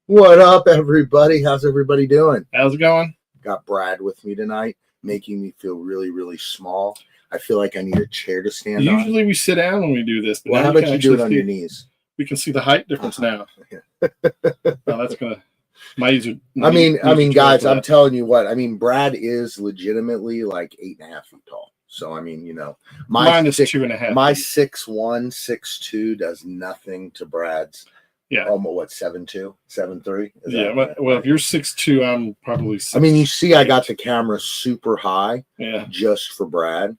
What up, everybody? How's everybody doing? How's it going? Got Brad with me tonight, making me feel really, really small. I feel like I need a chair to stand on. Usually we sit down when we do this. But well, how about you do it on your knees? We can see the height difference now. Oh, that's gonna. I mean, guys, I'm telling you what. I mean, Brad is legitimately like 8.5 feet tall. So I mean, you know, mine is 2.5. My 6'1", 6'2" does nothing to Brad's. Yeah. Almost what, 7'2", 7'3"? Yeah. Well, if you're 6'2", I'm probably 6'8". I mean, you see, I got the camera super high. Yeah. Just for Brad,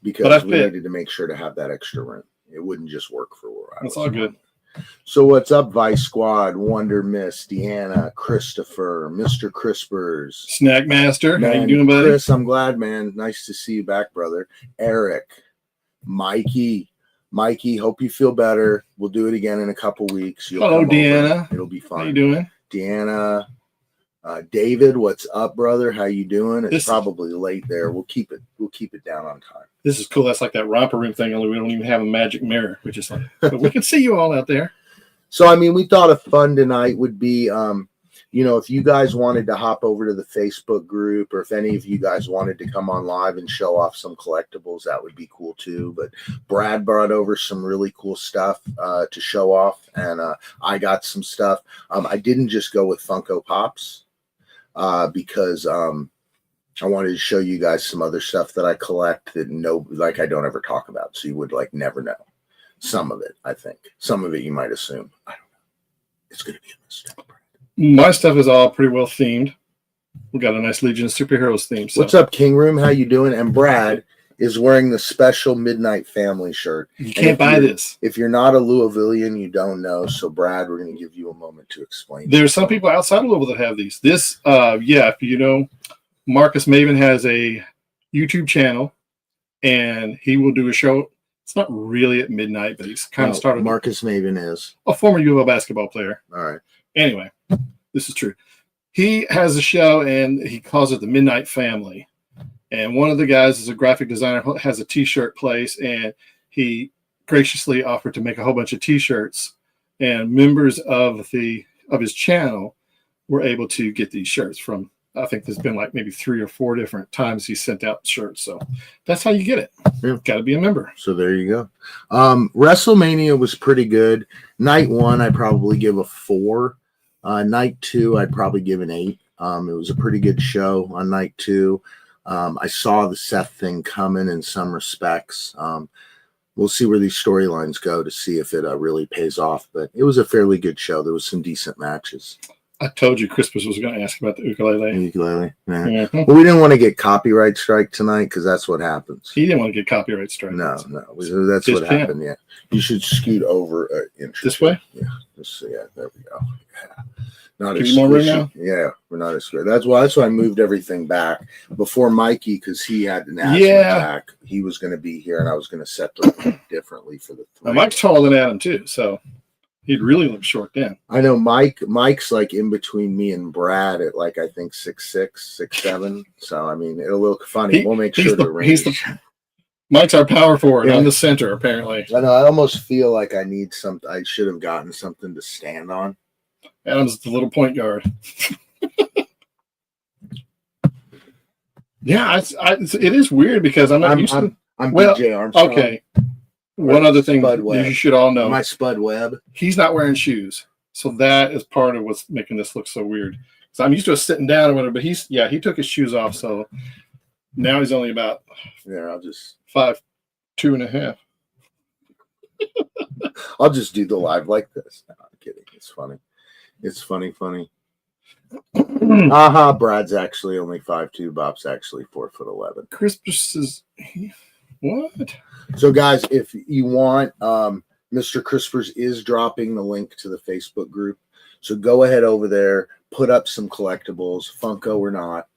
because we needed to make sure to have that extra room. It wouldn't just work for where I was. That's all good. So what's up, Vice Squad, Wonder Miss, Deanna, Christopher, Mr. Crispers, Snack Master? Man, how you doing, buddy? Chris, I'm glad, man. Nice to see you back, brother. Eric, Mikey, hope you feel better. We'll do it again in a couple weeks. Hello, Deanna. It'll be fun. How you doing? Deanna, David, what's up, brother? How you doing? It's probably late there. We'll keep it down on time. This is cool. That's like that romper room thing, only we don't even have a magic mirror, which is like, but we can see you all out there. So, I mean, we thought a fun tonight would be, you know, if you guys wanted to hop over to the Facebook group, or if any of you guys wanted to come on live and show off some collectibles, that would be cool too. But Brad brought over some really cool stuff to show off, and I got some stuff. I didn't just go with Funko Pops because I wanted to show you guys some other stuff that I collect that I don't ever talk about, so you would like never know. Some of it, I think. Some of it you might assume. I don't know. It's going to be a mistake. My stuff is all pretty well themed. We got a nice Legion of Superheroes theme. So. What's up, King Room? How you doing? And Brad is wearing the special Midnight Family shirt. You can't buy this. If you're not a Louisvillian, you don't know. So, Brad, we're going to give you a moment to explain. There's some people outside of Louisville that have these. This, if you know, Marcus Maven has a YouTube channel, and he will do a show. It's not really at midnight, but he's kind of started. Marcus Maven is a former U of L basketball player. All right. Anyway, this is true. He has a show, and he calls it the Midnight Family. And one of the guys is a graphic designer, has a T-shirt place, and he graciously offered to make a whole bunch of T-shirts. And members of his channel were able to get these shirts from. I think there's been like maybe 3 or 4 different times he sent out shirts. So that's how you get it. Yeah. Got to be a member. So there you go. Wrestlemania was pretty good. Night 1, I'd probably give a 4. Night 2, I'd probably give an 8. It was a pretty good show on night 2. I saw the Seth thing coming in some respects. We'll see where these storylines go to see if it really pays off. But it was a fairly good show. There was some decent matches. I told you Crispus was going to ask about the ukulele. Yeah. Well, we didn't want to get copyright strike tonight because that's what happens. He didn't want to get copyright strike. No. That's what happened. Yeah. You should scoot over this way. Yeah. There we go. Yeah. Not as more room now? Yeah, we're not as good. That's why I moved everything back before Mikey, because he had an asthma attack. He was going to be here, and I was going to set the room differently for the 3. Now, Mike's taller than Adam too, so. He'd really look short then. I know Mike's like in between me and Brad at like, I think 6'6", 6'7". So, I mean, it'll look funny. We'll make sure the range. Mike's our power forward. Yeah. I'm the center, apparently. I know. I almost feel like I need something. I should have gotten something to stand on. Adam's the little point guard. Yeah, it is weird because I'm not used to. I'm BJ Armstrong. Okay. One other thing you should all know. My Spud Webb. He's not wearing shoes. So that is part of what's making this look so weird. So I'm used to sitting down or whatever, but he took his shoes off. So now he's only about I'll just 5'2.5". I'll just do the live like this. No, I'm kidding. It's funny. It's funny. Brad's actually only 5'2". Bob's actually 4'11". Crispus is what? So, guys, if you want, Mr. Crispers is dropping the link to the Facebook group. So go ahead over there, put up some collectibles, Funko or not,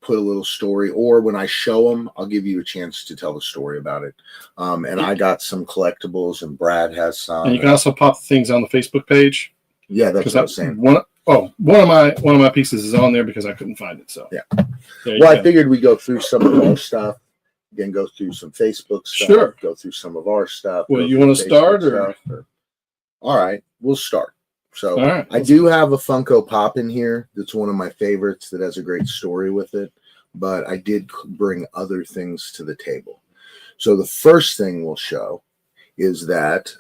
put a little story. Or when I show them, I'll give you a chance to tell the story about it. And I got some collectibles, and Brad has some. And you can also pop things on the Facebook page. Yeah, that's what I was saying. One of my pieces is on there because I couldn't find it. So yeah. Well, I figured we'd go through some of our stuff. Again, go through some Facebook stuff. Sure. Go through some of our stuff. Well, you want to start or? All right, we'll start. So All right. I do have a Funko Pop in here. That's one of my favorites that has a great story with it. But I did bring other things to the table. So the first thing we'll show is that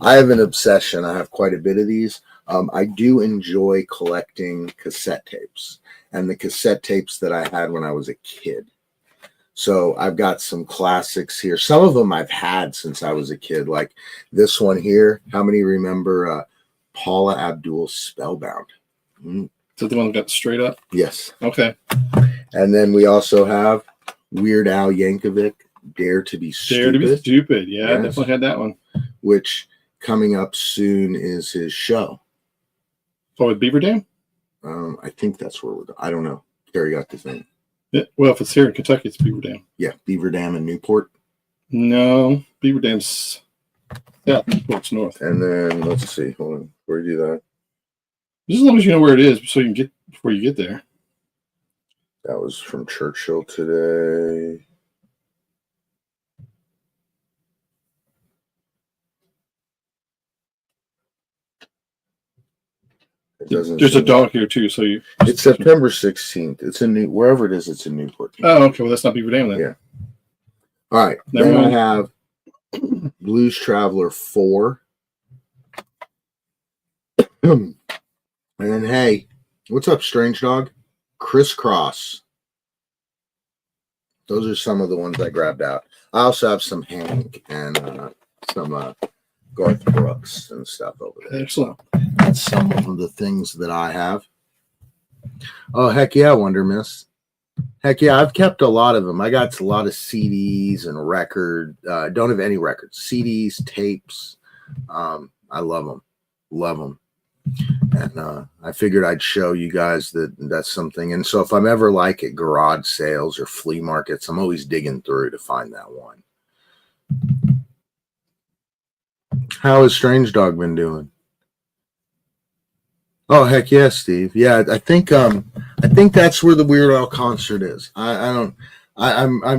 I have an obsession. I have quite a bit of these. I do enjoy collecting cassette tapes, and the cassette tapes that I had when I was a kid. So I've got some classics here. Some of them I've had since I was a kid, like this one here. How many remember Paula Abdul's Spellbound? Is that the one that got straight up? Yes. Okay. And then we also have Weird Al Yankovic, Dare to Be Stupid. Dare to Be Stupid. Yeah, Yes. I definitely had that one. Which coming up soon is his show. Oh, with Beaver Dam? I think that's where we're going. I don't know. Terry got the thing. Yeah, well, if it's here in Kentucky, it's Beaver Dam. Yeah, Beaver Dam in Newport. No, Beaver Dam's south, Newport's north. And then let's see. Hold on. Where do you do that? Just as long as you know where it is, so you can get before you get there. That was from Churchill today. There's a dog here too, so you. It's September 16th. It's in wherever it is. It's in Newport. Oh, okay. Well, that's not Beaver Dam then. Yeah. All right. Then I have Blues Traveler 4. And then, hey, what's up, Strange Dog? Crisscross. Those are some of the ones I grabbed out. I also have some Hank and some Garth Brooks and stuff over there. Excellent. That's some of the things that I have. Oh, heck yeah, Wonder Miss. Heck yeah, I've kept a lot of them. I got a lot of CDs and record. Don't have any records. CDs, tapes. I love them. Love them. And I figured I'd show you guys that that's something. And so if I'm ever like at garage sales or flea markets, I'm always digging through to find that one. How has Strange Dog been doing? Oh, heck yeah, Steve. Yeah, I think that's where the Weird Al concert is. I'm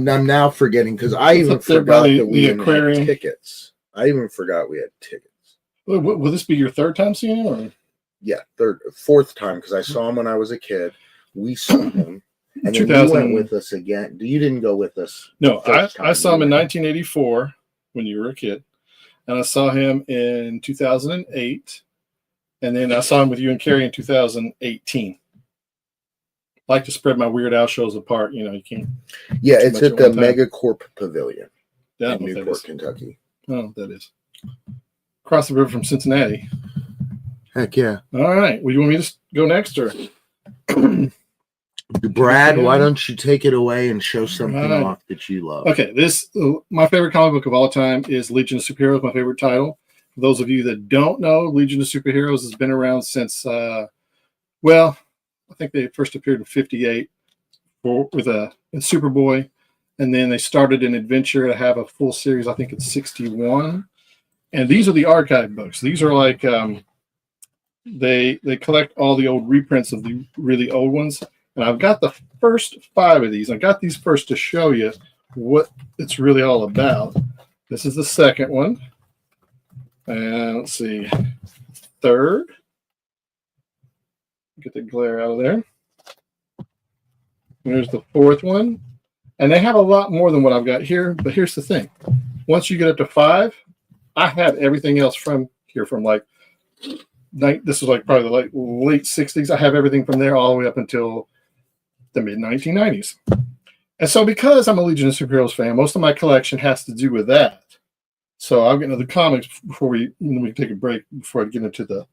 now forgetting because I even forgot that we had tickets. I even forgot we had tickets. Will this be your third time seeing him? Or? Yeah, fourth time because I saw him when I was a kid. We saw him, and then you went with us again. You didn't go with us. No, I saw him in 1984 when you were a kid, and I saw him in 2008, and then I saw him with you and Carrie in 2018. I like to spread my Weird Al shows apart. You know, you can't. Yeah, it's at the Megacorp Pavilion in Newport, Kentucky. Oh, that is. Across the river from Cincinnati. Heck yeah. All right. Well, you want me to go next or? Brad, why don't you take it away and show something off that you love? Okay. My favorite comic book of all time is Legion of Superheroes, my favorite title. For those of you that don't know, Legion of Superheroes has been around since, I think they first appeared in 58 with Superboy. And then they started an adventure to have a full series. I think it's 61. And these are the archive books. These are like they collect all the old reprints of the really old ones. And I've got the first 5 of these. I got these first to show you what it's really all about. This is the second one. And let's see, third. Get the glare out of there. There's the fourth one. And they have a lot more than what I've got here. But here's the thing. Once you get up to 5, I had everything else from here from like this is like probably the late 60s. I have everything from there all the way up until the mid 1990s. And so because I'm a Legion of Superheroes fan, most of my collection has to do with that. So I'll get into the comics before we take a break before I get into the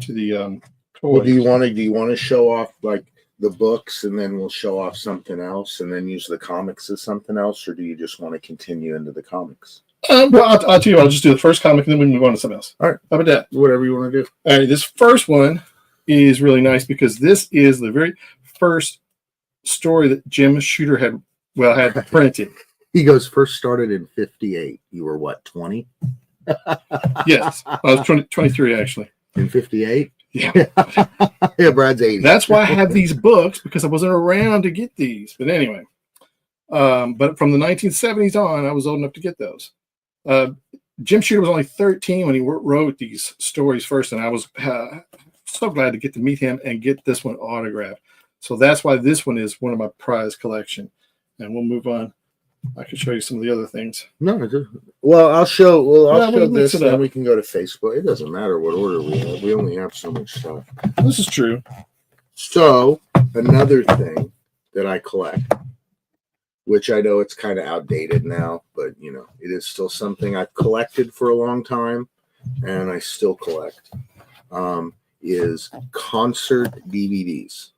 toys. Well, do you want to show off like the books and then we'll show off something else and then use the comics as something else, or do you just want to continue into the comics? Well, I'll tell you, I'll just do the first comic and then we move on to something else. All right. How about that? Whatever you want to do. All right. This first one is really nice because this is the very first story that Jim Shooter had printed. He goes, first started in 58. You were what, 20? Yes. I was 23 actually. In 58? Yeah. Yeah, Brad's 80. That's why I have these books, because I wasn't around to get these. But anyway. But from the 1970s on, I was old enough to get those. Jim Shooter was only 13 when he wrote these stories first, and I was so glad to get to meet him and get this one autographed. So that's why this one is one of my prized collection. And we'll move on. I can show you some of the other things. No, well, I'll show. Well, I'll show this, and then we can go to Facebook. It doesn't matter what order we have. We only have so much stuff. This is true. So another thing that I collect, which I know it's kind of outdated now, but you know, it is still something I've collected for a long time, and I still collect. Is concert DVDs.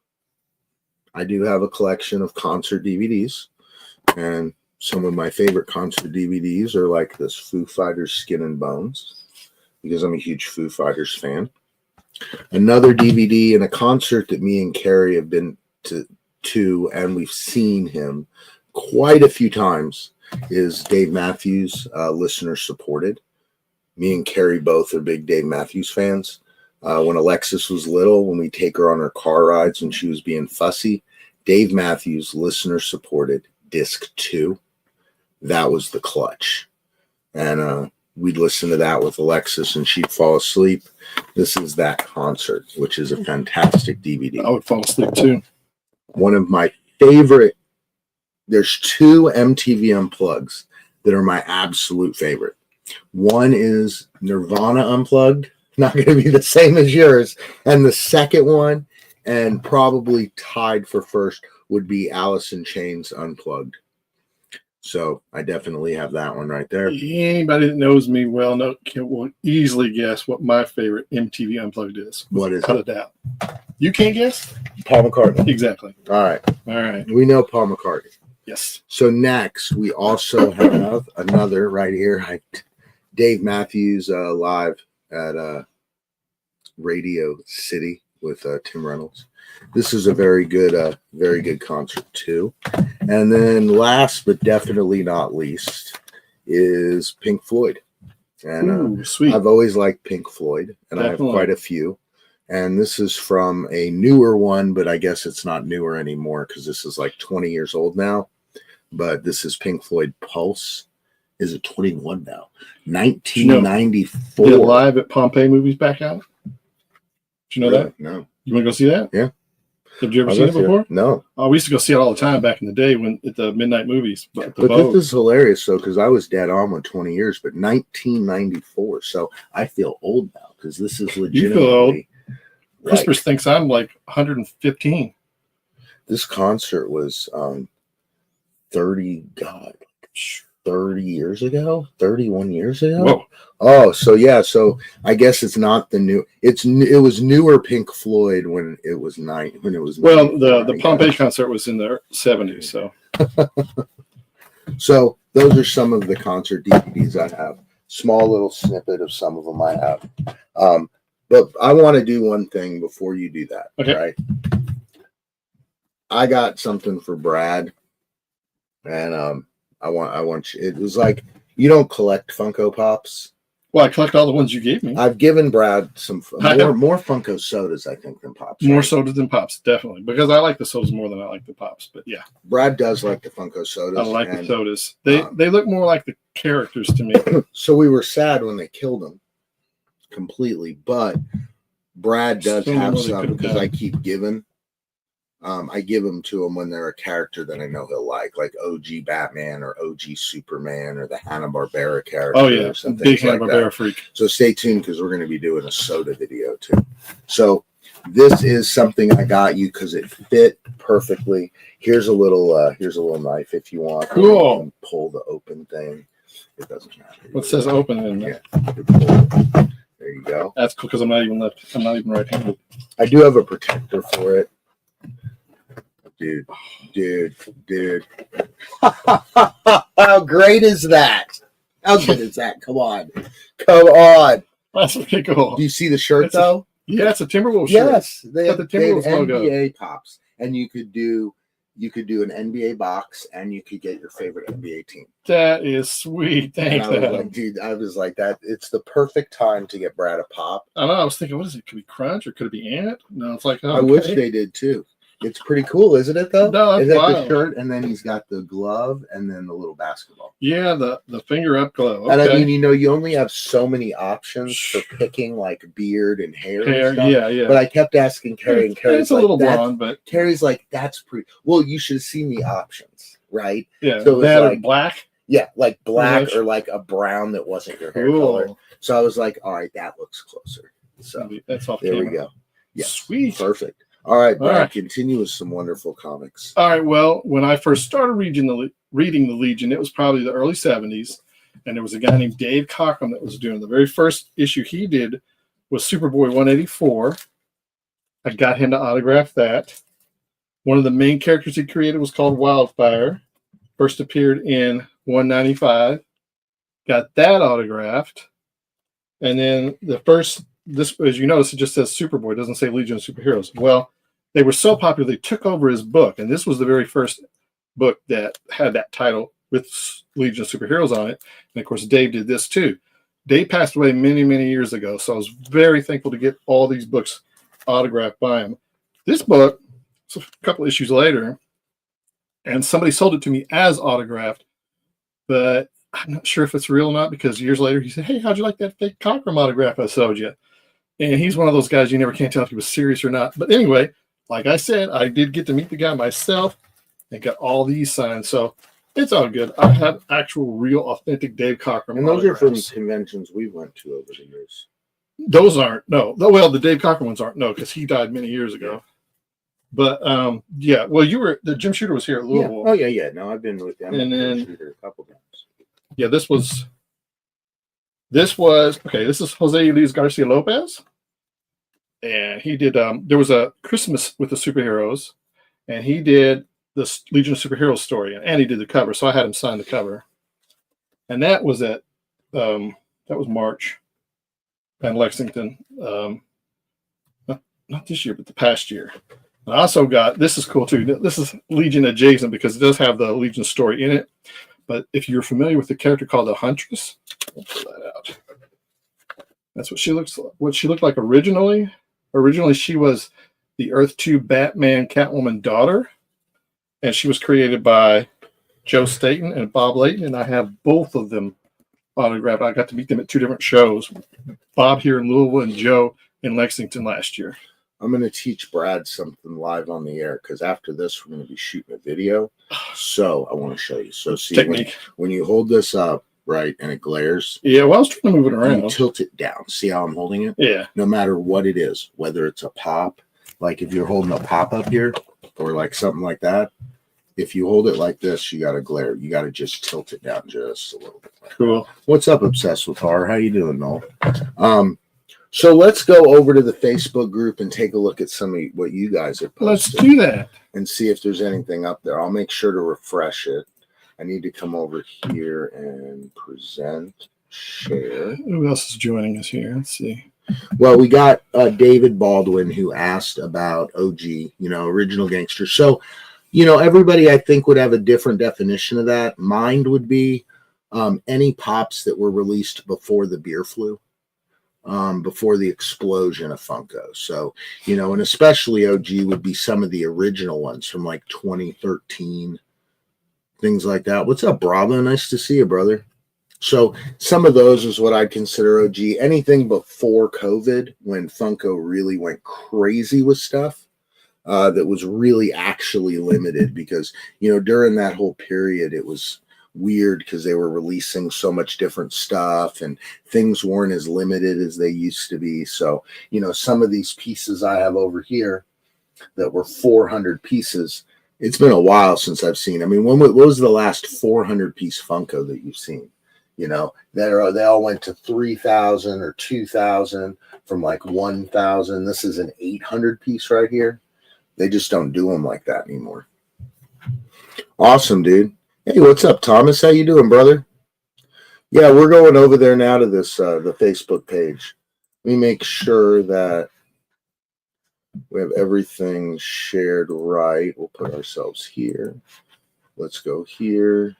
I do have a collection of concert DVDs, and some of my favorite concert DVDs are like this Foo Fighters Skin and Bones, because I'm a huge Foo Fighters fan. Another DVD in a concert that me and Carrie have been to, and we've seen him quite a few times, is Dave Matthews, listener supported. Me and Carrie both are big Dave Matthews fans. When Alexis was little, when we take her on her car rides and she was being fussy, Dave Matthews, listener supported, disc 2. That was the clutch. And we'd listen to that with Alexis and she'd fall asleep. This is that concert, which is a fantastic DVD. I would fall asleep too. One of my favorite, there's 2 MTV Unplugs that are my absolute favorite. One is Nirvana Unplugged. Not going to be the same as yours. And the second one, and probably tied for first, would be Alice in Chains Unplugged. So I definitely have that one right there. Anybody that knows me well will easily guess what my favorite MTV Unplugged is. What is it? Out. You can't guess? Paul McCartney. Exactly. All right. All right. We know Paul McCartney. Yes. So next, we also have another right here. Dave Matthews live at Radio City with Tim Reynolds. This is a very good concert too. And then last but definitely not least is Pink Floyd. And sweet. I've always liked Pink Floyd, and I have quite a few. And this is from a newer one, but I guess it's not newer anymore because this is like 20 years old now. But this is Pink Floyd Pulse. Is it 21 now? 1994. Did Live at Pompeii movies back out? Did you know that? No. You want to go see that? Yeah. Have you ever seen it before? No. Oh, we used to go see it all the time back in the day when at the midnight movies. But this is hilarious, though, because I was dead on with 20 years, but 1994. So I feel old now because this is legitimately. You feel old. Christmas thinks I'm like 115. This concert was 30 years ago, 31 years ago. Whoa. Oh, so yeah, so I guess it's not the new. It was newer Pink Floyd when it was Well, the Pompeii concert was in the 70s, so. So those are some of the concert DVDs I have. Small little snippet of some of them I have. But I want to do one thing before you do that. Okay. Right. I got something for Brad, and I want you. It was like, you don't collect Funko Pops. Well, I collect all the ones you gave me. I've given Brad some more Funko Sodas, I think, than Pops. More sodas than Pops, definitely. Because I like the sodas more than I like the Pops. But yeah. Brad does like the Funko Sodas. I like the sodas. They look more like the characters to me. So we were sad when they killed them completely. But Brad does have some because I keep giving. I give them to him when they're a character that I know he'll like OG Batman or OG Superman or the Hanna-Barbera character. Oh, yeah. Or something Big Hanna-Barbera like freak. So stay tuned because we're going to be doing a soda video too. So this is something I got you because it fit perfectly. Here's a little knife if you want. Cool. You can pull the open thing. It doesn't matter. What says open in there? Yeah. There you go. That's cool because I'm not even right-handed. I do have a protector for it. Dude. How great is that? How good is that? Come on. That's pretty cool. Do you see the shirt though? Yeah, it's a Timberwolves shirt. Yes, they have the Timberwolves logo. NBA Pops, and you could do an NBA box, and you could get your favorite NBA team. That is sweet. Thanks. I was like that. It's the perfect time to get Brad a pop. I know. I was thinking, what is it? Could it be Crunch or could it be Ant? No, it's like. I wish they did too. It's pretty cool, isn't it? Though, No, that's is that the wild. shirt, and then he's got the glove, and then the little basketball. Yeah, the finger up glove. Okay. And I mean, you only have so many options for picking like beard and hair and stuff. Yeah. But I kept asking Carrie, and Carrie's it's a like, little blonde, but Carrie's like, that's pretty. Well, you should have seen the options, right? Yeah, so it was like black. Yeah, like black or like a brown that wasn't your hair color. So I was like, all right, that looks closer. So that's off there camera. we go. Yeah, sweet, perfect. All right, Brad, continue with some wonderful comics. All right. Well, when I first started reading the Legion, it was probably the early 70s, and there was a guy named Dave Cockrum that was doing the very first issue he did was Superboy 184. I got him to autograph that. One of the main characters he created was called Wildfire. First appeared in 195. Got that autographed. And then this, as you notice, it just says Superboy. It doesn't say Legion of Superheroes. Well, they were so popular, they took over his book. And this was the very first book that had that title with Legion of Superheroes on it. And, of course, Dave did this, too. Dave passed away many, many years ago. So I was very thankful to get all these books autographed by him. This book, so a couple issues later, and somebody sold it to me as autographed, but I'm not sure if it's real or not, because years later he said, hey, how'd you like that fake Cockrum autograph I sold you? And he's one of those guys you never can tell if he was serious or not. But anyway, like I said, I did get to meet the guy myself and got all these signed. So it's all good. I have actual, real, authentic Dave Cockrum. And those are from conventions we went to over the years. Those aren't, no. Well, the Dave Cockrum ones aren't, no, because he died many years ago. But yeah, well, the Jim Shooter was here at Louisville. Yeah. Oh yeah. No, I've been with them. And then Shooter a couple times. Yeah, this was okay. This is Jose Luis Garcia Lopez, and he did. There was a Christmas with the superheroes, and he did this Legion of Superheroes story, and he did the cover. So I had him sign the cover, and that was at that was March in Lexington. Not this year, but the past year. And I also got, this is cool too. This is Legion adjacent because it does have the Legion story in it. But if you're familiar with the character called the Huntress, we'll pull that out. That's what she looked like originally. Originally, she was the Earth 2 Batman Catwoman daughter, and she was created by Joe Staton and Bob Layton, and I have both of them autographed. I got to meet them at 2 different shows. Bob here in Louisville and Joe in Lexington last year. I'm going to teach Brad something live on the air because after this, we're going to be shooting a video. So I want to show you. So see, when you hold this up, right, and it glares. Yeah, well, I was trying to move it around. You tilt it down. See how I'm holding it? Yeah. No matter what it is, whether it's a pop, like if you're holding a pop up here or like something like that, if you hold it like this, you got to glare. You got to just tilt it down just a little bit. Cool. What's up, Obsessed with Horror? How you doing, Noel? So let's go over to the Facebook group and take a look at some of what you guys are posting. Let's do that. And see if there's anything up there. I'll make sure to refresh it. I need to come over here and present, share. Who else is joining us here? Let's see. Well, we got David Baldwin who asked about OG, original gangster. So, everybody I think would have a different definition of that. Mine would be any pops that were released before the beer flu. Before the explosion of Funko. So, and especially OG would be some of the original ones from like 2013, things like that. What's up, Bravo? Nice to see you, brother. So some of those is what I'd consider OG. Anything before COVID, when Funko really went crazy with stuff that was really actually limited because, during that whole period, it was weird because they were releasing so much different stuff and things weren't as limited as they used to be. So, some of these pieces I have over here that were 400 pieces, it's been a while since I've seen. I mean, what was the last 400 piece Funko that you've seen? They all went to 3,000 or 2,000 from like 1,000. This is an 800 piece right here. They just don't do them like that anymore. Awesome, dude. Hey, what's up, Thomas? How you doing, brother? Yeah, we're going over there now to this the Facebook page. Let me make sure that we have everything shared right. We'll put ourselves here. Let's go here.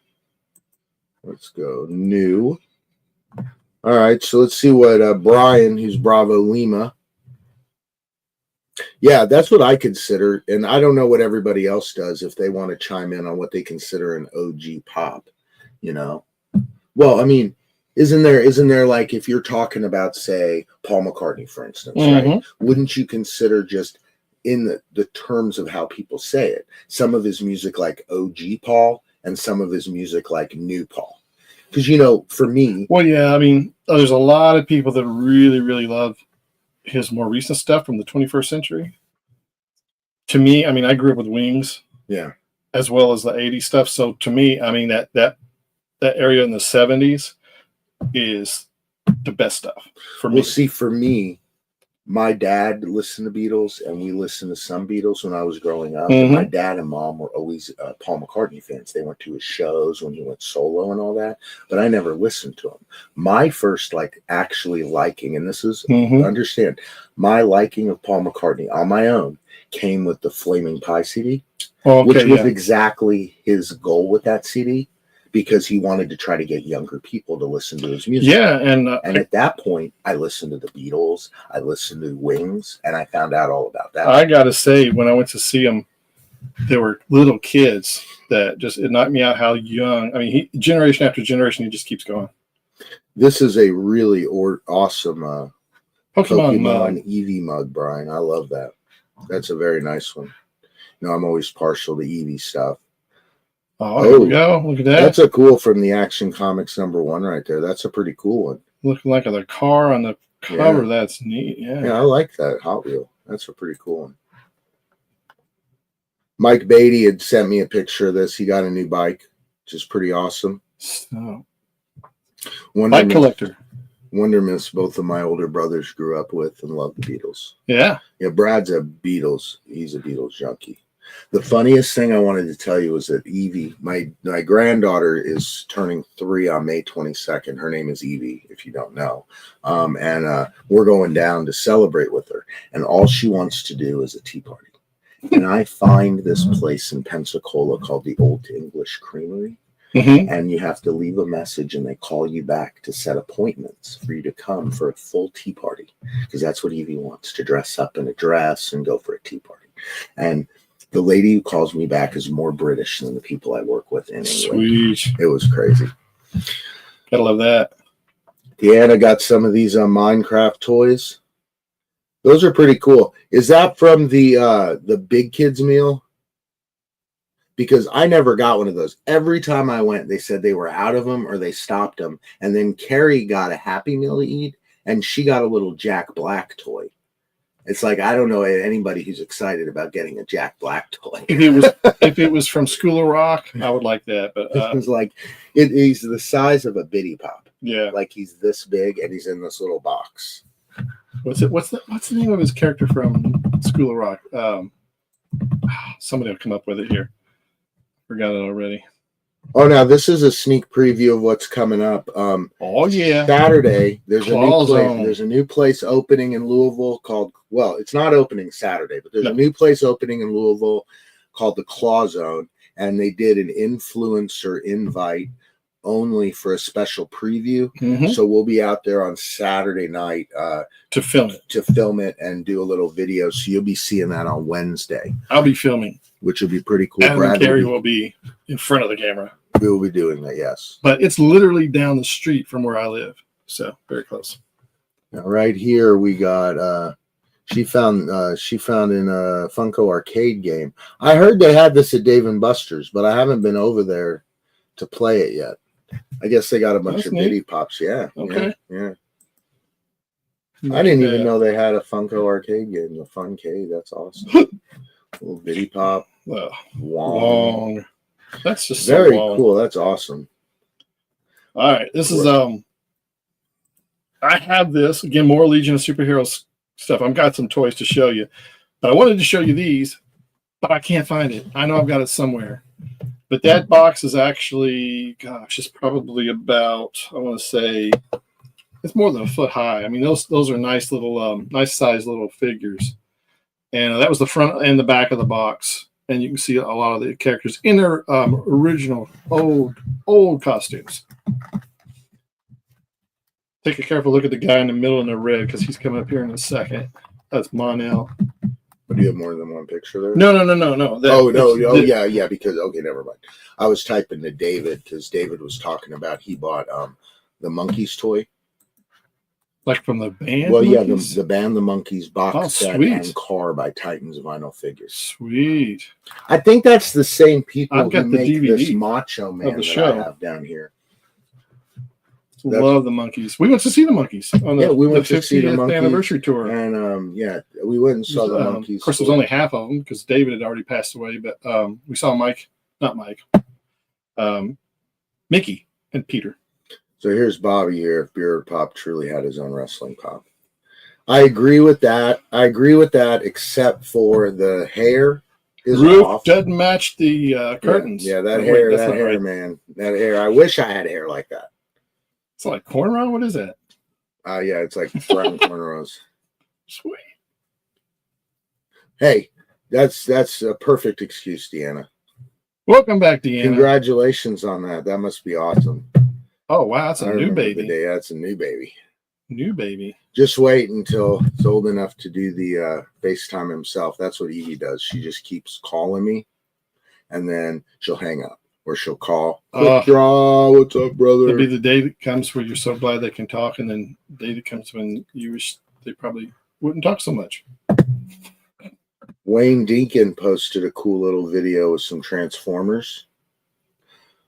Let's go new. All right, so let's see what Brian, who's Bravo Lima. Yeah, that's what I consider, and I don't know what everybody else does if they want to chime in on what they consider an OG pop, you know. Well, I mean, isn't there like if you're talking about, say, Paul McCartney, for instance, right? Wouldn't you consider just in the terms of how people say it, some of his music like OG Paul and some of his music like new Paul? Because, you know, for me, well, yeah, I mean, there's a lot of people that really, really love his more recent stuff from the 21st century. To me, I mean, I grew up with Wings, yeah, as well as the 80s stuff. So to me, I mean, that area in the 70s is the best stuff for me. Well, see, for me, my dad listened to Beatles, and we listened to some Beatles when I was growing up. And my dad and mom were always Paul McCartney fans. They went to his shows when he went solo and all that, but I never listened to him. My first, like, actually liking, and this is, understand, my liking of Paul McCartney on my own came with the Flaming Pie CD, which was exactly his goal with that CD, because he wanted to try to get younger people to listen to his music. Yeah, and at that point, I listened to the Beatles, I listened to Wings, and I found out all about that. I got to say, when I went to see him, there were little kids that just, it knocked me out how young. I mean, generation after generation, he just keeps going. This is a really awesome Pokemon mug. Eevee mug, Brian. I love that. That's a very nice one. You know, I'm always partial to Eevee stuff. Oh, here we go. Look at that. That's a cool from the Action Comics #1 right there. That's a pretty cool one. Looking like the car on the cover. Yeah. That's neat. Yeah, I like that Hot Wheel. That's a pretty cool one. Mike Beatty had sent me a picture of this. He got a new bike, which is pretty awesome. So, bike collector. Wonderments both of my older brothers grew up with and loved the Beatles. Yeah. Yeah, Brad's a Beatles. He's a Beatles junkie. The funniest thing I wanted to tell you is that Evie, my granddaughter, is turning 3 on May 22nd. Her name is Evie, if you don't know. And we're going down to celebrate with her. And all she wants to do is a tea party. And I find this place in Pensacola called the Old English Creamery. And you have to leave a message and they call you back to set appointments for you to come for a full tea party. Because that's what Evie wants, to dress up in a dress and go for a tea party. And the lady who calls me back is more British than the people I work with in England. Sweet. It was crazy. Gotta love that. Deanna got some of these Minecraft toys. Those are pretty cool. Is that from the Big Kids meal? Because I never got one of those. Every time I went, they said they were out of them or they stopped them. And then Carrie got a Happy Meal to eat, and she got a little Jack Black toy. It's like, I don't know anybody who's excited about getting a Jack Black toy. If it was from School of Rock, I would like that. But it was like, he's the size of a Biddy Pop. Yeah, like he's this big and he's in this little box. What's the name of his character from School of Rock? Somebody will come up with it here. Forgot it already. Oh, now this is a sneak preview of what's coming up. Oh yeah, Saturday there's a new place opening in Louisville called, well, it's not opening Saturday, but there's a new place opening in Louisville called the Claw Zone, and they did an influencer invite only for a special preview. So we'll be out there on Saturday night to film it and do a little video. So you'll be seeing that on Wednesday. I'll be filming, which will be pretty cool. And Carrie will be in front of the camera. We will be doing that, yes. But it's literally down the street from where I live, so very close. Now, right here we got she found in a Funko arcade game. I heard they had this at Dave and Buster's, but I haven't been over there to play it yet. I guess they got a bunch of Biddy Pops. Yeah. Okay. Yeah. I didn't even know they had a Funko arcade game, the Funcade. That's awesome. Little Biddy Pop. Long. That's just very cool. That's awesome. All right. This is I have this again, more Legion of Superheroes stuff. I've got some toys to show you, but I wanted to show you these, but I can't find it. I know I've got it somewhere. But that box is actually, gosh, it's probably about, I want to say, it's more than a foot high. I mean, those are nice little, nice size little figures. And that was the front and the back of the box. And you can see a lot of the characters in their original old costumes. Take a careful look at the guy in the middle in the red, because he's coming up here in a second. That's Monel. But do you have more than one picture there? No. Yeah. Because okay, never mind. I was typing to David because David was talking about he bought the Monkeys toy. Like from the band? Well, Monkeys? yeah, the band The Monkeys box set sweet. and car by Titans Vinyl Figures. Sweet. I think that's the same people I've got who the make DVD this Macho Man that show. I have down here. Love the Monkeys. We went to see the Monkeys on the, we went the 50th to see the Monkeys, anniversary tour. And we went and saw the Monkeys. Of course, it was only half of them because David had already passed away. But we saw Mickey and Peter. So here's Bobby here. If BeardofPop truly had his own wrestling pop, I agree with that. Except for the hair. The roof doesn't match the curtains. Yeah, that hair, man. That hair. I wish I had hair like that. It's like cornrow. What is that? Yeah, it's like brown cornrows. Sweet. Hey, that's a perfect excuse, Deanna. Welcome back, Deanna. Congratulations on that. That must be awesome. Oh wow, that's a new baby. That's a new baby. New baby. Just wait until it's old enough to do the FaceTime himself. That's what Evie does. She just keeps calling me, and then she'll hang up. Or she'll call. Quick draw. What's up, brother? It'll be the day that comes where you're so glad they can talk, and then the day that comes when you wish they probably wouldn't talk so much. Wayne Deacon posted a cool little video with some Transformers.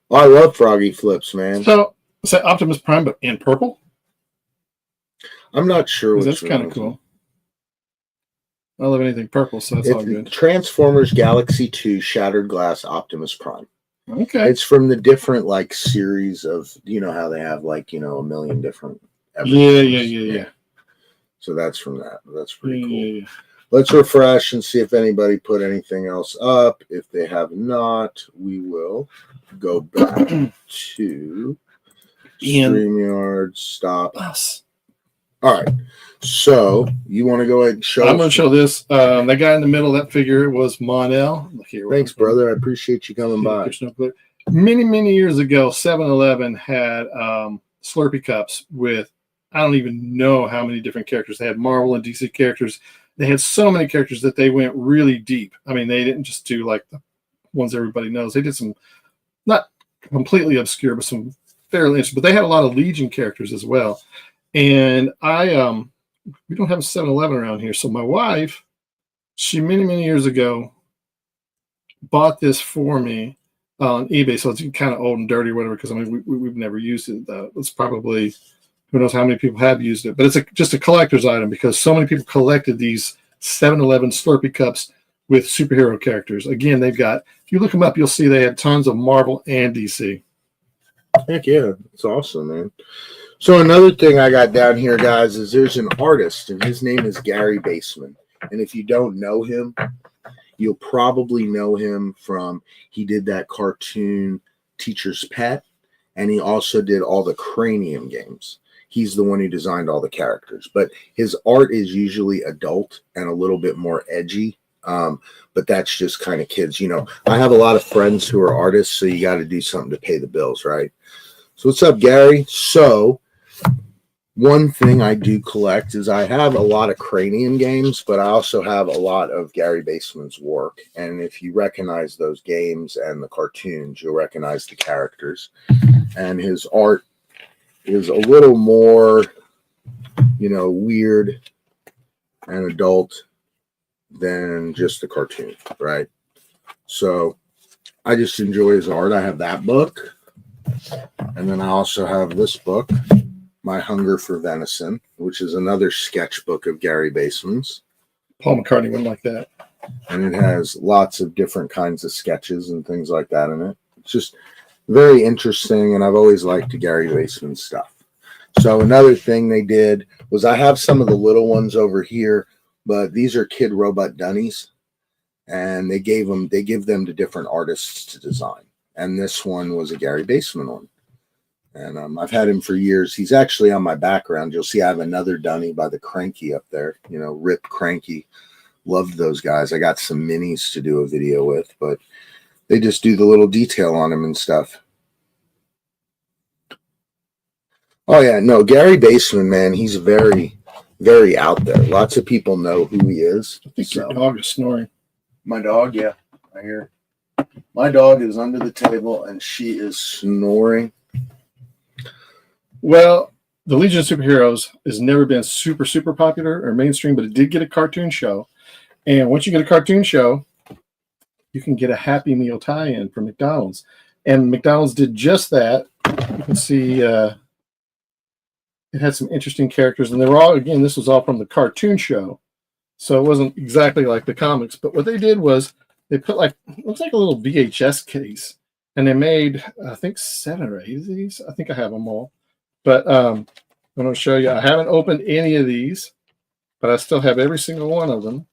Oh, I love Froggy Flips, man. So, is that Optimus Prime, but in purple? I'm not sure. That's kind of cool. I love anything purple, so that's all good. Transformers Galaxy 2 Shattered Glass Optimus Prime. Okay. It's from the different series of how they have a million different. Yeah. So that's from that. That's pretty cool. Yeah. Let's refresh and see if anybody put anything else up. If they have not, we will go back to StreamYard. Stop. Us. All right. So you want to go ahead and show? I'm going to show this. That guy in the middle of that figure was Monel. Thanks, brother. I appreciate you coming by. Many years ago, 7-Eleven had Slurpee cups with I don't even know how many different characters. They had Marvel and DC characters. They had so many characters that they went really deep. I mean, they didn't just do like the ones everybody knows. They did some not completely obscure, but some fairly interesting. But they had a lot of Legion characters as well. And we don't have a 7-Eleven around here. So my wife, she many years ago bought this for me on eBay. So it's kind of old and dirty or whatever, because I mean, we've never used it. It's probably, who knows how many people have used it, but it's just a collector's item because so many people collected these 7-Eleven Slurpee cups with superhero characters. Again, they've got, if you look them up, you'll see they had tons of Marvel and DC. Heck yeah. It's awesome, man. So another thing I got down here, guys, is there's an artist, and his name is Gary Baseman. And if you don't know him, you'll probably know him from, he did that cartoon Teacher's Pet, and he also did all the Cranium games. He's the one who designed all the characters. But his art is usually adult and a little bit more edgy. But that's just kind of kids. I have a lot of friends who are artists, so you got to do something to pay the bills, right? So what's up, Gary? So one thing I do collect is I have a lot of Cranium games, but I also have a lot of Gary Baseman's work. And if you recognize those games and the cartoons, you'll recognize the characters. And his art is a little more, weird and adult than just the cartoon, right? So I just enjoy his art. I have that book. And then I also have this book, My Hunger for Venison, which is another sketchbook of Gary Baseman's. Paul McCartney went like that. And it has lots of different kinds of sketches and things like that in it. It's just very interesting, and I've always liked Gary Baseman's stuff. So another thing they did was, I have some of the little ones over here, but these are Kid Robot Dunnies, and they give them to different artists to design. And this one was a Gary Baseman one. And I've had him for years. He's actually on my background. You'll see I have another Dunny by the Cranky up there. Rip Cranky. Loved those guys. I got some minis to do a video with, but they just do the little detail on them and stuff. Oh, yeah. No, Gary Baseman, man, he's very, very out there. Lots of people know who he is. I think your dog is snoring. My dog, yeah, I hear. My dog is under the table and she is snoring. Well, the Legion of Superheroes has never been super, super popular or mainstream, but it did get a cartoon show. And once you get a cartoon show, you can get a Happy Meal tie-in from McDonald's. And McDonald's did just that. You can see it had some interesting characters. And they were all, again, this was all from the cartoon show. So it wasn't exactly like the comics. But what they did was they put like, looks like a little VHS case. And they made, I think, 7 or 8 of these. I think I have them all. But I'm going to show you. I haven't opened any of these, but I still have every single one of them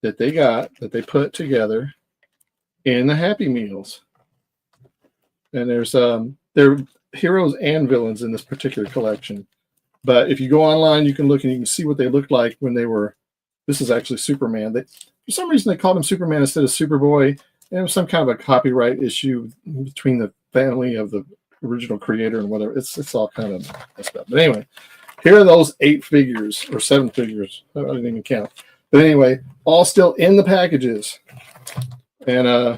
that they got, that they put together in the Happy Meals. And there's there are heroes and villains in this particular collection. But if you go online, you can look and you can see what they looked like when they were. This is actually Superman. For some reason, they called him Superman instead of Superboy. And it was some kind of a copyright issue between the family of the original creator and whatever. It's all kind of messed up. But anyway, here are those 8 figures or 7 figures. I didn't even count. But anyway, all still in the packages. And I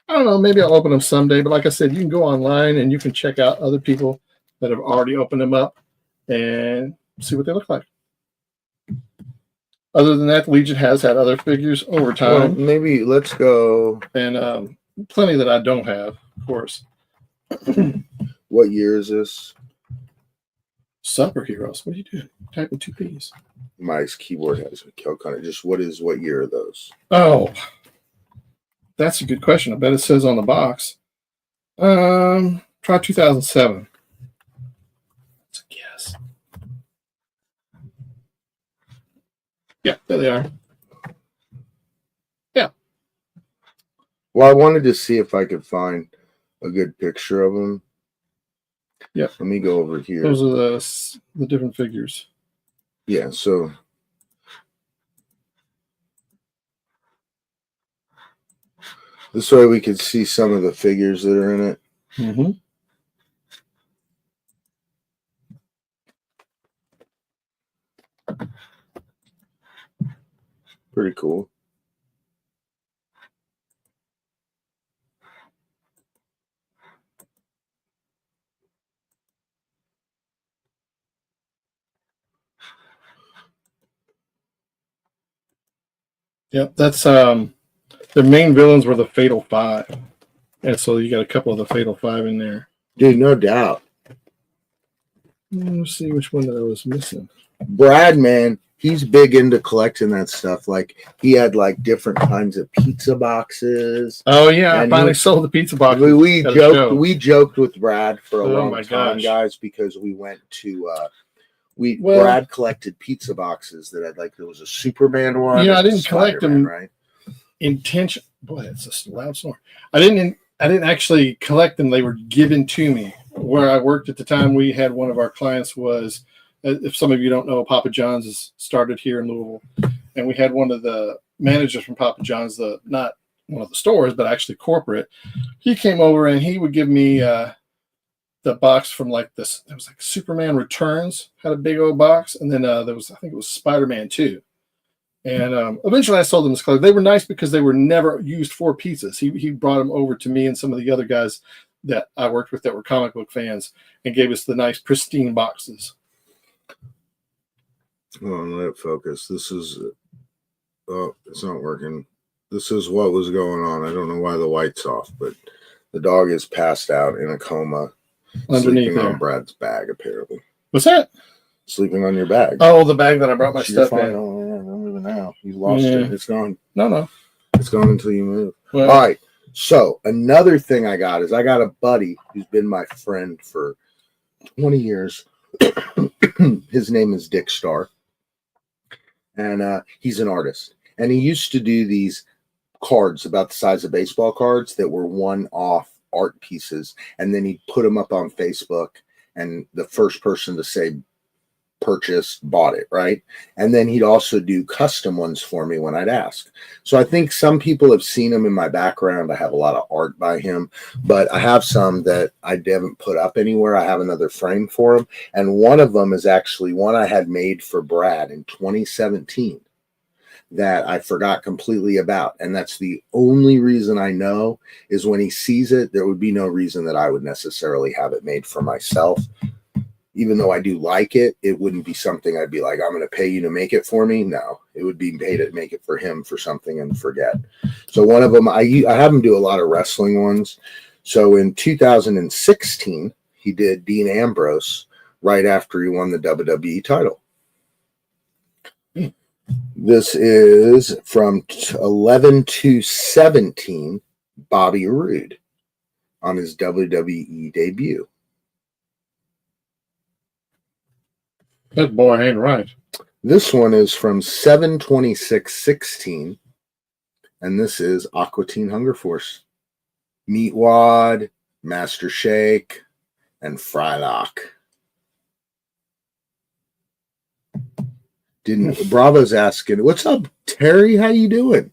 don't know, maybe I'll open them someday. But like I said, you can go online and you can check out other people that have already opened them up and see what they look like. Other than that, Legion has had other figures over time. Well, maybe let's go. And plenty that I don't have, of course. What year is this? Superheroes. What do you do? Type in 2 P's. My keyboard has a kill on it. Just what year are those? Oh, that's a good question. I bet it says on the box. Try 2007. That's a guess. Yeah, there they are. Yeah. Well, I wanted to see if I could find a good picture of them. Yeah. Let me go over here. Those are the different figures. Yeah, so this way we could see some of the figures that are in it. Mm-hmm. Pretty cool. Yep, that's the main villains were the Fatal 5. And so you got a couple of the Fatal 5 in there. Dude, no doubt. Let's see which one that I was missing. Brad, man, he's big into collecting that stuff. Like he had like different kinds of pizza boxes. Oh yeah, I finally sold the pizza box. We joked with Brad for a long time, gosh, guys, because we went to Brad collected pizza boxes that had like there was a Superman one. Yeah, I didn't collect them right. Boy, that's a loud snore. I didn't actually collect them. They were given to me. Where I worked at the time, we had one of our clients was, if some of you don't know, Papa John's is started here in Louisville, and we had one of the managers from Papa John's, not one of the stores, but actually corporate. He came over and he would give me the box from like this. It was like Superman Returns had a big old box, and then there was, I think it was Spider-Man 2. And eventually I sold them this color. They were nice because they were never used for pizzas. He brought them over to me and some of the other guys that I worked with that were comic book fans and gave us the nice pristine boxes. Oh, let it focus. This is, oh, it's not working. This is what was going on. I don't know why the light's off, but the dog is passed out in a coma. Underneath sleeping on Brad's bag, apparently. What's that? Sleeping on your bag. Oh, the bag that I brought my stuff in. Oh, yeah, don't move it now. You lost it. It's gone. No. It's gone until you move. Well, all right. So another thing I got is I got a buddy who's been my friend for 20 years. His name is Dick Starr. And he's an artist. And he used to do these cards about the size of baseball cards that were one-off art pieces. And then he'd put them up on Facebook. And the first person to say purchased, bought it, right? And then he'd also do custom ones for me when I'd ask. So I think some people have seen him in my background. I have a lot of art by him, but I have some that I haven't put up anywhere. I have another frame for him. And one of them is actually one I had made for Brad in 2017 that I forgot completely about. And that's the only reason I know is when he sees it, there would be no reason that I would necessarily have it made for myself. Even though I do like it, it wouldn't be something I'd be like, I'm going to pay you to make it for me. No, it would be paid to make it for him for something and forget. So one of them, I have him do a lot of wrestling ones. So in 2016, he did Dean Ambrose right after he won the WWE title. This is from 11/2/17, Bobby Roode on his WWE debut. That boy ain't right. This one is from 7/26/16, and this is Aqua Teen Hunger Force. Meatwad, Master Shake, and Frylock. Bravo's asking, "What's up, Terry? How you doing?"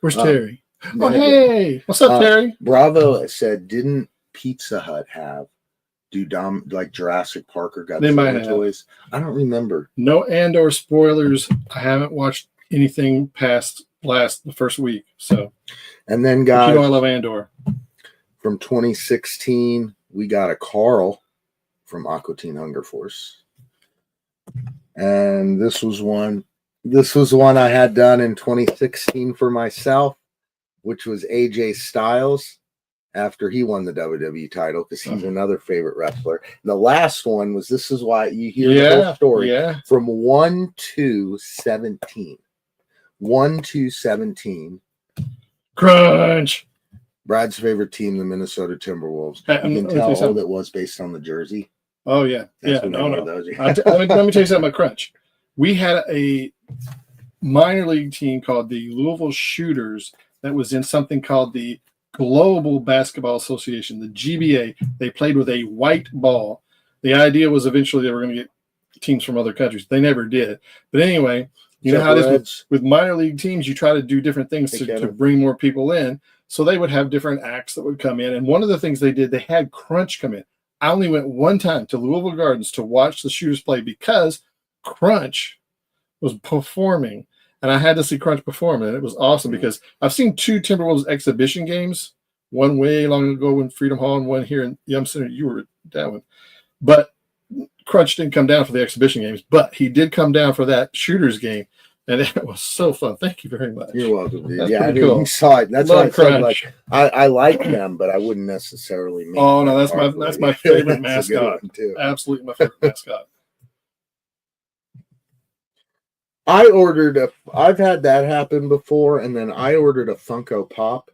Where's Terry? Oh, hey, what's up, Terry? Bravo said, "Didn't Pizza Hut like Jurassic Park or Godzilla toys?" I don't remember. No Andor spoilers. I haven't watched anything past the first week. So, and then guys, you know I love Andor. From 2016, we got a Carl from Aqua Teen Hunger Force. And this was one I had done in 2016 for myself, which was AJ Styles after he won the WWE title, because he's another favorite wrestler. And the last one was, this is why you hear the whole story, from 1/2/17. 1/2/17. Crunch. Brad's favorite team, the Minnesota Timberwolves. You can tell how old it was based on the jersey. Oh, yeah. That's No. Those. Let me tell you something about Crunch. We had a minor league team called the Louisville Shooters that was in something called the Global Basketball Association, the GBA. They played with a white ball. The idea was eventually they were going to get teams from other countries. They never did. But anyway, you know how it is with minor league teams, you try to do different things to bring more people in. So they would have different acts that would come in. And one of the things they did, they had Crunch come in. I only went one time to Louisville Gardens to watch the Shooters play because Crunch was performing. And I had to see Crunch perform. And it was awesome because I've seen 2 Timberwolves exhibition games, one way long ago in Freedom Hall and one here in Yum Center. You were at that one. But Crunch didn't come down for the exhibition games, but he did come down for that Shooters game. And it was so fun. Thank you very much. You're welcome, dude. That's I mean, cool. you saw it. That's Love why I said, Crunch. like, I like them, but I wouldn't necessarily make Oh, no, that's my favorite That's mascot. Absolutely my favorite mascot. I've had that happen before, and then I ordered a Funko Pop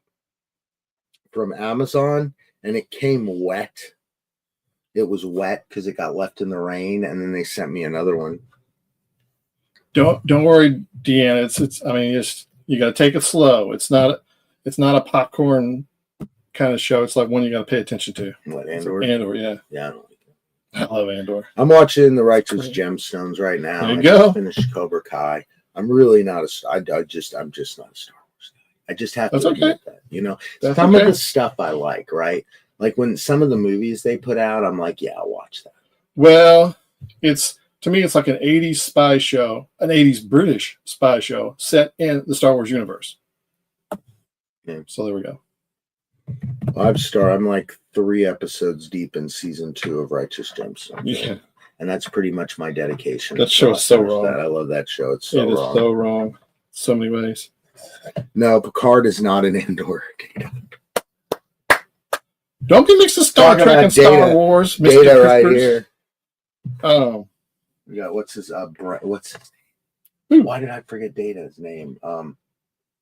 from Amazon, and it came wet. It was wet because it got left in the rain, and then they sent me another one. Don't worry, Deanna. It's you got to take it slow. It's not a popcorn kind of show. It's like one you got to pay attention to. What, Andor? Andor, yeah. Yeah, I don't like it. I love Andor. I'm watching The Righteous Gemstones right now. There you go. Just finished Cobra Kai. I'm really not I'm just not a Star Wars guy. I just have to admit that. You know, That's some of the stuff I like, right? Like when some of the movies they put out, I'm like, yeah, I'll watch that. Well, to me, it's like an 80s spy show, an 80s British spy show set in the Star Wars universe. Yeah. So there we go. I'm like 3 episodes deep in season 2 of Righteous Gemstones. Yeah. And that's pretty much my dedication. That show is so wrong. I love that show. It's so wrong. It is so wrong. So many ways. No, Picard is not an Andor. Don't be mixing Star Trek and Star Wars. Mr. Data right here. Oh. We got what's his name? Why did I forget Data's name?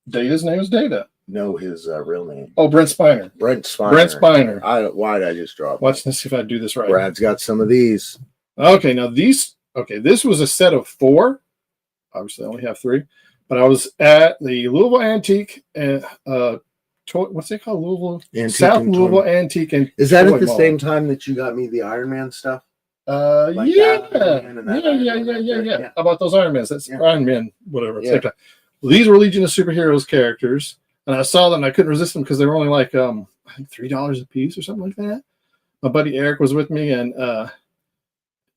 Data's name is Data. No, his real name. Oh, Brent Spiner. Brent Spiner. Why did I just drop? Let's see if I do this right. Brad's got some of these. Okay, now these. Okay, this was a set of 4. Obviously, I only have 3. But I was at the Louisville Antique and what's it called? Louisville Antique South Louisville Antique and is that at the same time that you got me the Iron Man stuff? Like yeah. that Iron Man and that Iron Man right there. Yeah. How about those Iron Mans? That's Iron Man, whatever. Yeah. Well, these were Legion of Superheroes characters, and I saw them and I couldn't resist them because they were only like I think $3 a piece or something like that. My buddy Eric was with me, and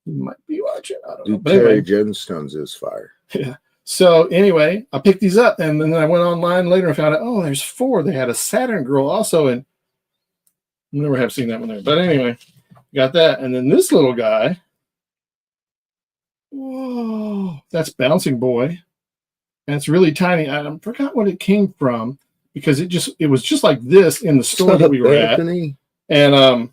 he might be watching. I don't know. But Terry anyway, Gemstones is fire. yeah. So anyway, I picked these up, and then I went online later and found out, oh, there's 4. They had a Saturn girl also, and I never have seen that one there. But anyway, got that, and then this little guy. Whoa, that's Bouncing Boy, and it's really tiny. I forgot what it came from because it was just like this in the store that we were Anthony. at, and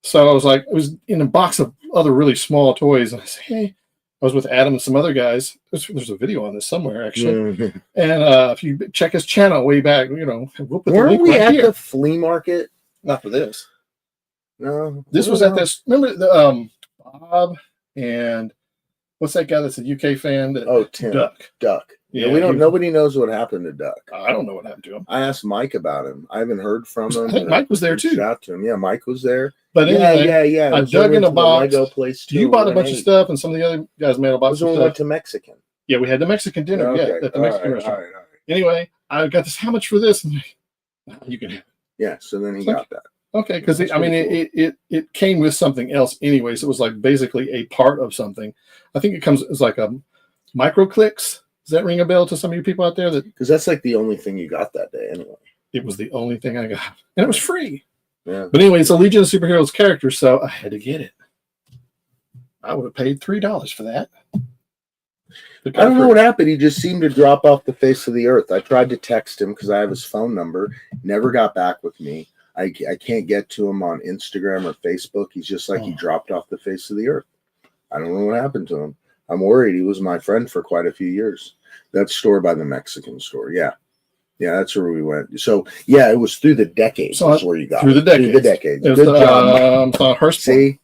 so I was like, it was in a box of other really small toys, and I said, hey. I was with Adam and some other guys. There's a video on this somewhere, actually. Mm-hmm. And if you check his channel way back, we'll put the Weren't link we right at here. the flea market? Not for this. No. This was at this. Remember the Bob and what's that guy that's a UK fan? Tim. Duck. Yeah, nobody knows what happened to Duck. I don't know what happened to him. I asked Mike about him. I haven't heard from him. I think Mike was there too. Shout out to him. Yeah, Mike was there. But anyway, yeah. I dug in a box. Lego place too. You bought a bunch of stuff, and some of the other guys made a box of We stuff. went to Mexican. Yeah, we had the Mexican dinner. Okay. Yeah, at the Mexican restaurant. All right. Anyway, I got this. How much for this? And you can have it. Yeah, so then he got that. Okay, because it came with something else anyway, so it was like basically a part of something. I think it comes as like a micro clicks. Does that ring a bell to some of you people out there? Because that's like the only thing you got that day anyway. It was the only thing I got, and it was free. Yeah. But anyway, it's a Legion of Superheroes character, so I had to get it. I would have paid $3 for that. I don't know what happened. He just seemed to drop off the face of the earth. I tried to text him because I have his phone number. Never got back with me. I can't get to him on Instagram or Facebook. He's just like he dropped off the face of the earth. I don't know what happened to him. I'm worried. He was my friend for quite a few years. That store by the Mexican store. Yeah. Yeah, that's where we went. So, yeah, it was through the decades. So that's where you got through the decades. Through the decades. Good job. On Hurst. See?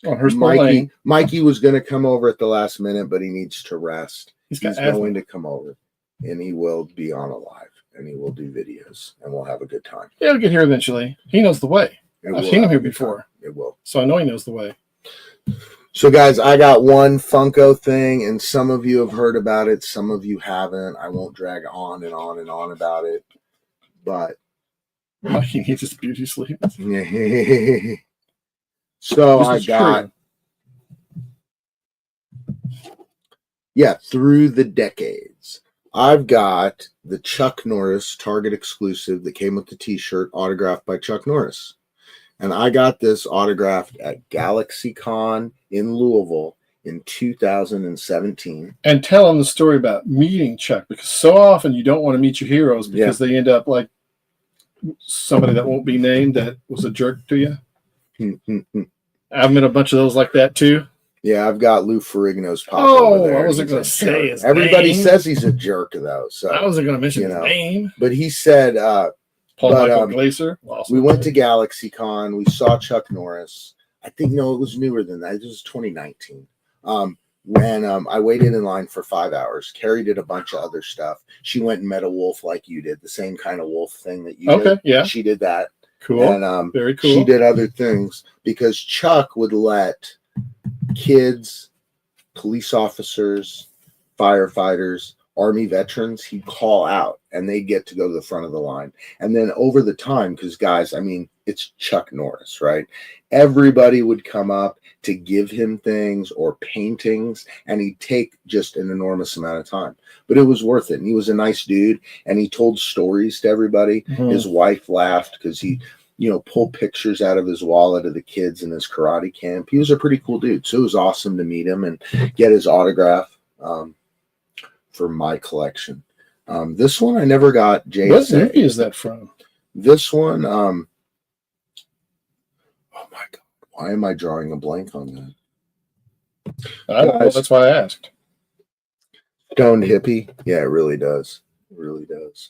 On Hurst Lane. Mikey was going to come over at the last minute, but he needs to rest. He's asthma. going to come over, and he will be on a live, and he will do videos, and we'll have a good time. Yeah, he'll get here eventually. He knows the way. I've seen him here before. It will. So I know he knows the way. So, guys, I got one Funko thing, and some of you have heard about it. Some of you haven't. I won't drag on and on and on about it. But He needs his beauty sleep. So I got, through the decades, I've got the Chuck Norris Target exclusive that came with the t-shirt autographed by Chuck Norris. And I got this autographed at GalaxyCon in Louisville in 2017. And tell them the story about meeting Chuck, because so often you don't want to meet your heroes because they end up like somebody that won't be named that was a jerk to you. I've met a bunch of those like that too. Yeah, I've got Lou Ferrigno's pop over there. I wasn't going to say his Everybody name. says he's a jerk, though. So I wasn't going to mention his name. But he said, Michael Glaser. We went to GalaxyCon. We saw Chuck Norris. I think, no, it was newer than that. It was 2019. When I waited in line for 5 hours. Carrie did a bunch of other stuff. She went and met a wolf like you did, the same kind of wolf thing that you did. Okay, yeah. She did that. Cool. And very cool. She did other things because Chuck would let kids, police officers, firefighters, Army veterans, he'd call out and they'd get to go to the front of the line. And then over the time, because guys, I mean, it's Chuck Norris, right? Everybody would come up to give him things or paintings, and he'd take just an enormous amount of time. But it was worth it. And he was a nice dude, and he told stories to everybody. Mm-hmm. His wife laughed because he, pulled pictures out of his wallet of the kids in his karate camp. He was a pretty cool dude. So it was awesome to meet him and get his autograph for my collection. This one I never got. JSA. What movie is that from? This one, oh my God, why am I drawing a blank on that? I don't know. That's why I asked. Stoned Hippie. Yeah, it really does. It really does.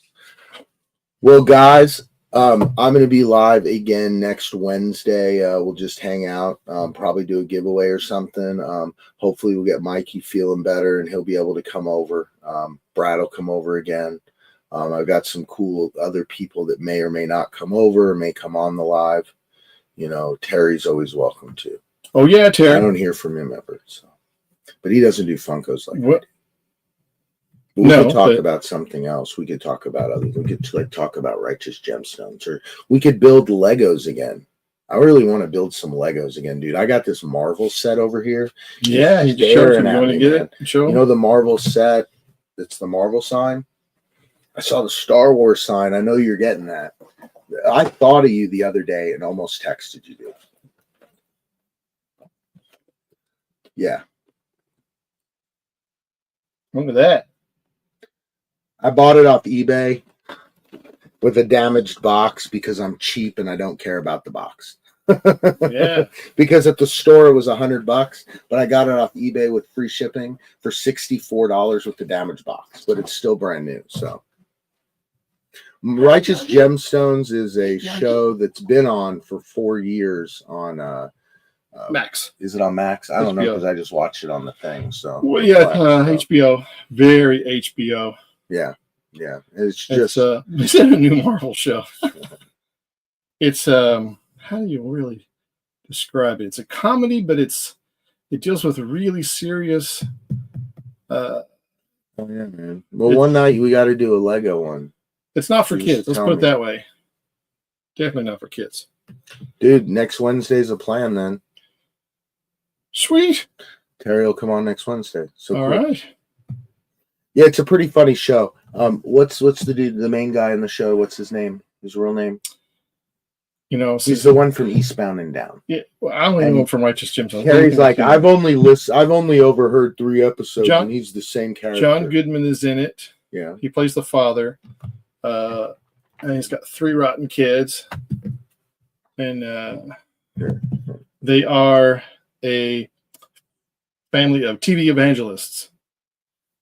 Well, guys, I'm going to be live again next Wednesday. We'll just hang out, probably do a giveaway or something. Hopefully we'll get Mikey feeling better and he'll be able to come over. Brad will come over again. I've got some cool other people that may or may not come over or may come on the live. Terry's always welcome too. Oh yeah, I Terry. don't hear from him ever. So, but he doesn't do Funkos like What? that. But we No, could talk but- about something else. We could talk about other. We could like talk about Righteous Gemstones, or we could build Legos again. I really want to build some Legos again, dude. I got this Marvel set over here. Yeah, he It's showed staring you. You at want to me, get man. it? Show You him? know the Marvel set? It's the Marvel sign. I saw the Star Wars sign. I know you're getting that. I thought of you the other day and almost texted you, dude. Yeah. Look at that. I bought it off eBay with a damaged box because I'm cheap and I don't care about the box. Yeah. Because at the store it was $100, but I got it off eBay with free shipping for $64 with the damaged box, but it's still brand new. So Righteous Gemstones is a show that's been on for 4 years on Max. Is it on Max? I don't know HBO. because I just watched it on the thing. So Well, yeah, so, HBO. Very HBO. yeah. It's It's just it's a new Marvel show. It's how do you really describe it? It's a comedy, but it deals with really serious oh yeah, man. Well, one night we got to do a Lego one. It's not for You kids. just Let's tell put it me. that way. Definitely not for kids. Dude, next Wednesday's a plan then. Sweet. Terry will come on next Wednesday. So All cool. right. Yeah, it's a pretty funny show. What's the dude, the main guy in the show? What's his name? His real name? You know, He's the one from Eastbound and Down. yeah. Well, I only And know him from Righteous Gemstones. Terry's like, I've only overheard 3 episodes, John- and he's the same character. John Goodman is in it. Yeah. He plays the father. And he's got 3 rotten kids. And they are a family of TV evangelists.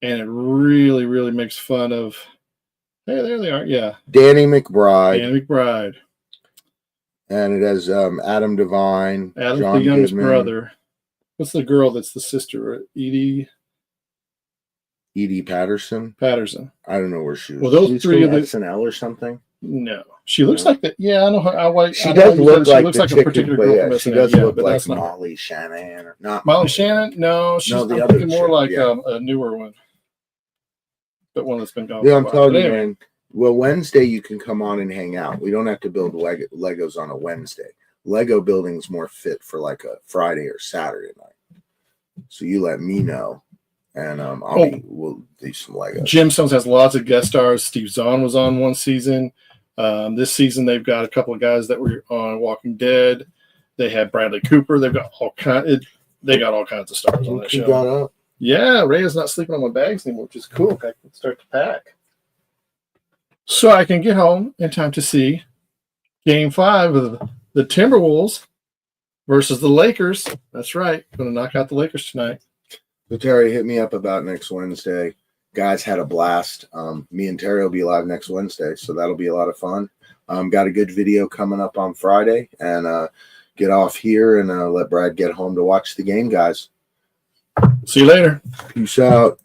And it really, really makes fun of. Hey, there they are. Yeah. Danny McBride. Danny McBride. And it has Adam Devine. Adam's John the youngest Goodman, brother. What's the girl that's the sister? Edie Patterson. Patterson. I don't know where she was. Well, those She's 3 from of the SNL or something. No, she looks No. like that. Yeah, I know her. She does look she like looks the like a chick particular who- girl yeah, from she SNL. does Yeah, look but like that's not Molly Shannon, or not Molly Shannon. No, she's the I'm other thinking more chick, like yeah. a newer one, but one that's been gone. Yeah, for a I'm while. telling But you, anyway, man. Well, Wednesday you can come on and hang out. We don't have to build Legos on a Wednesday. Lego building's more fit for like a Friday or Saturday night. So you let me know, and we'll do some Legos. Gemstones has lots of guest stars. Steve Zahn was on one season. This season they've got a couple of guys that were on Walking Dead. They had Bradley Cooper. They've got they got all kinds of stars on Look that who show. got up. Yeah, Rhea's not sleeping on my bags anymore, which is cool. I can start to pack. So I can get home in time to see Game 5 of the Timberwolves versus the Lakers. That's right. Going to knock out the Lakers tonight. So Terry, hit me up about next Wednesday. Guys had a blast. Me and Terry will be live next Wednesday, so that'll be a lot of fun. Got a good video coming up on Friday, and get off here and let Brad get home to watch the game, guys. See you later. Peace out.